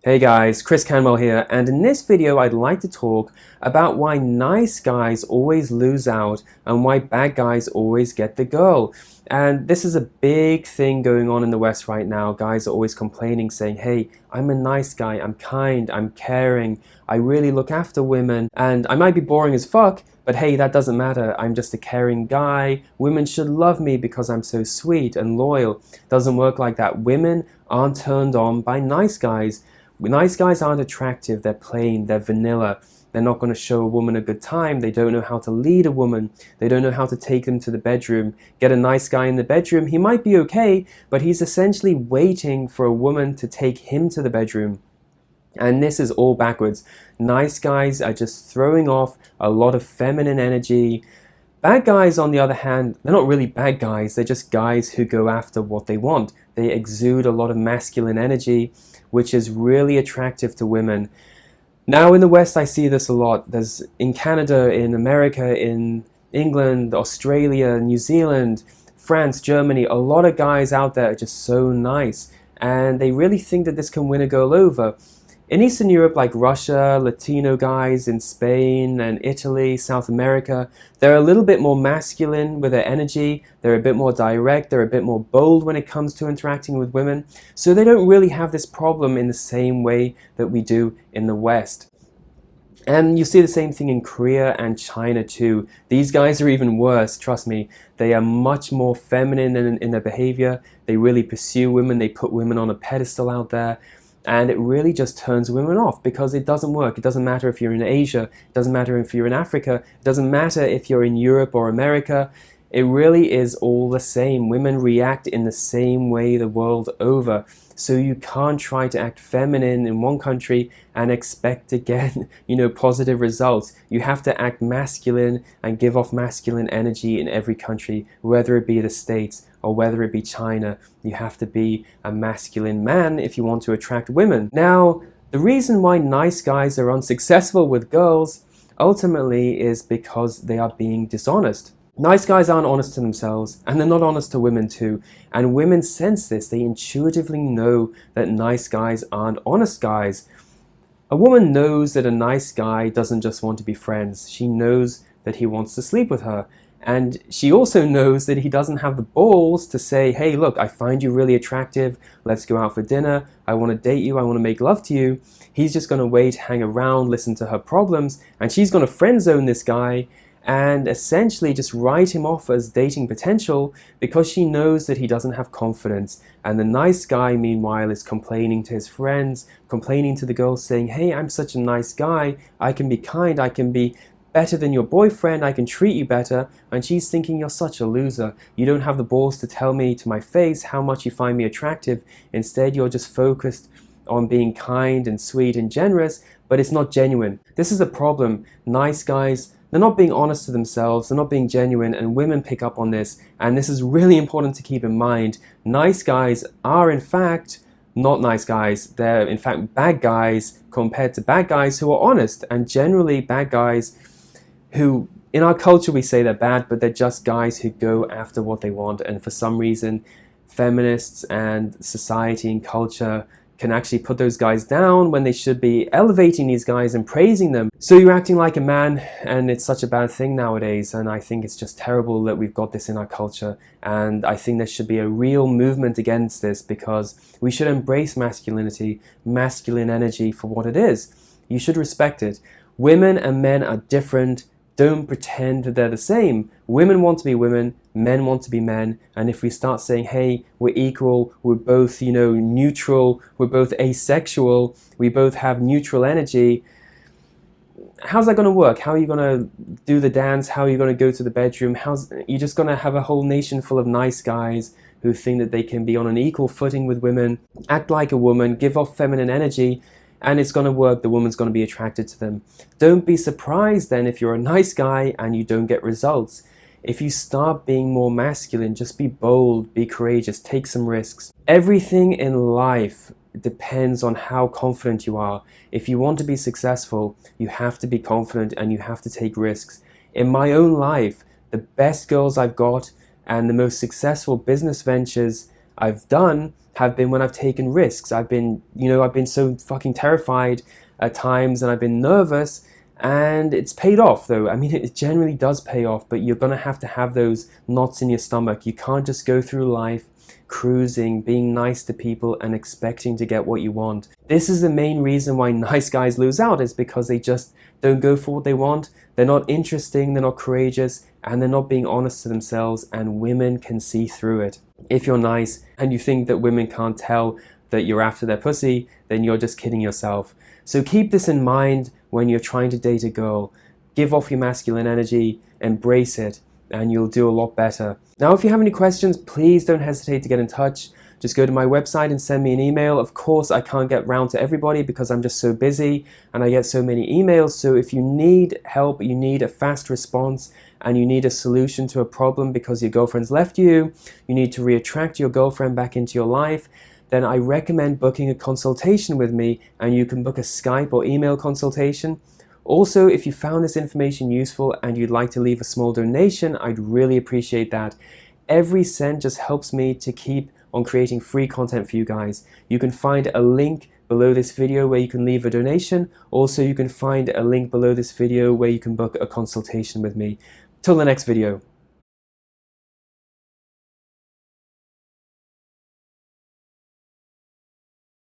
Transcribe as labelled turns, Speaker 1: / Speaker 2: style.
Speaker 1: Hey guys, Canwell here, and in this video I'd like to talk about why nice guys always lose out and why bad guys always get the girl. And this is a big thing going on in the West right now. Guys are always complaining, saying, hey, I'm a nice guy, I'm kind, I'm caring, I really look after women, and I might be boring as fuck, but hey, that doesn't matter. I'm just a caring guy. Women should love me because I'm so sweet and loyal. Doesn't work like that. Women aren't turned on by nice guys. Nice guys aren't attractive, they're plain, they're vanilla. They're not going to show a woman a good time. They don't know how to lead a woman. They don't know how to take them to the bedroom. Get a nice guy in the bedroom, he might be okay, but he's essentially waiting for a woman to take him to the bedroom. And this is all backwards. Nice guys are just throwing off a lot of feminine energy. Bad guys, on the other hand, they're not really bad guys. They're just guys who go after what they want. They exude a lot of masculine energy, which is really attractive to women. Now in the West, I see this a lot. There's in Canada, in America, in England, Australia, New Zealand, France, Germany, a lot of guys out there are just so nice. And they really think that this can win a girl over. In Eastern Europe, like Russia, Latino guys in Spain and Italy, South America, they're a little bit more masculine with their energy, they're a bit more direct, they're a bit more bold when it comes to interacting with women, so they don't really have this problem in the same way that we do in the West. And you see the same thing in Korea and China too. These guys are even worse, trust me. They are much more feminine in their behavior, they really pursue women, they put women on a pedestal out there. And it really just turns women off because it doesn't work. It doesn't matter if you're in Asia, it doesn't matter if you're in Africa, it doesn't matter if you're in Europe or America. It really is all the same. Women react in the same way the world over. So you can't try to act feminine in one country and expect to get, positive results. You have to act masculine and give off masculine energy in every country, whether it be the States or whether it be China. You have to be a masculine man if you want to attract women. Now, the reason why nice guys are unsuccessful with girls ultimately is because they are being dishonest. Nice guys aren't honest to themselves, and they're not honest to women too. And women sense this. They intuitively know that nice guys aren't honest guys. A woman knows that a nice guy doesn't just want to be friends. She knows that he wants to sleep with her. And she also knows that he doesn't have the balls to say, hey, look, I find you really attractive. Let's go out for dinner. I want to date you. I want to make love to you. He's just going to wait, hang around, listen to her problems. And she's going to friend zone this guy and essentially just write him off as dating potential because she knows that he doesn't have confidence. And the nice guy, meanwhile, is complaining to his friends, complaining to the girls, saying, hey, I'm such a nice guy. I can be kind. I can be better than your boyfriend. I can treat you better. And she's thinking, you're such a loser. You don't have the balls to tell me to my face how much you find me attractive. Instead, you're just focused on being kind and sweet and generous, but it's not genuine. This is a problem. Nice guys, they're not being honest to themselves, they're not being genuine, and women pick up on this. And this is really important to keep in mind. Nice guys are in fact not nice guys. They're in fact bad guys compared to bad guys who are honest. And generally bad guys who, in our culture we say they're bad, but they're just guys who go after what they want. And for some reason, feminists and society and culture can actually put those guys down when they should be elevating these guys and praising them. So you're acting like a man, and it's such a bad thing nowadays, and I think it's just terrible that we've got this in our culture, and I think there should be a real movement against this because we should embrace masculinity, masculine energy for what it is. You should respect it. Women and men are different. Don't pretend that they're the same. Women want to be women, men want to be men, and if we start saying, hey, we're equal, we're both, neutral, we're both asexual, we both have neutral energy, how's that going to work? How are you going to do the dance? How are you going to go to the bedroom? You're just going to have a whole nation full of nice guys who think that they can be on an equal footing with women, act like a woman, give off feminine energy, and it's going to work. The woman's going to be attracted to them. Don't be surprised then if you're a nice guy and you don't get results. If you start being more masculine, just be bold, be courageous, take some risks. Everything in life depends on how confident you are. If you want to be successful, you have to be confident and you have to take risks. In my own life, the best girls I've got and the most successful business ventures I've done have been when I've taken risks. I've been so fucking terrified at times, and I've been nervous, and it's paid off though. I mean, it generally does pay off, but you're gonna have to have those knots in your stomach. You can't just go through life cruising, being nice to people and expecting to get what you want. This is the main reason why nice guys lose out, is because they just don't go for what they want. They're not interesting, they're not courageous, and they're not being honest to themselves, and women can see through it. If you're nice and you think that women can't tell that you're after their pussy, then you're just kidding yourself. So keep this in mind when you're trying to date a girl. Give off your masculine energy, embrace it, and you'll do a lot better. Now, if you have any questions, please don't hesitate to get in touch. Just go to my website and send me an email. Of course, I can't get round to everybody because I'm just so busy and I get so many emails. So if you need help, you need a fast response, and you need a solution to a problem because your girlfriend's left you, you need to reattract your girlfriend back into your life, then I recommend booking a consultation with me, and you can book a Skype or email consultation. Also, if you found this information useful and you'd like to leave a small donation, I'd really appreciate that. Every cent just helps me to keep on creating free content for you guys. You can find a link below this video where you can leave a donation. Also, you can find a link below this video where you can book a consultation with me. Till the next video.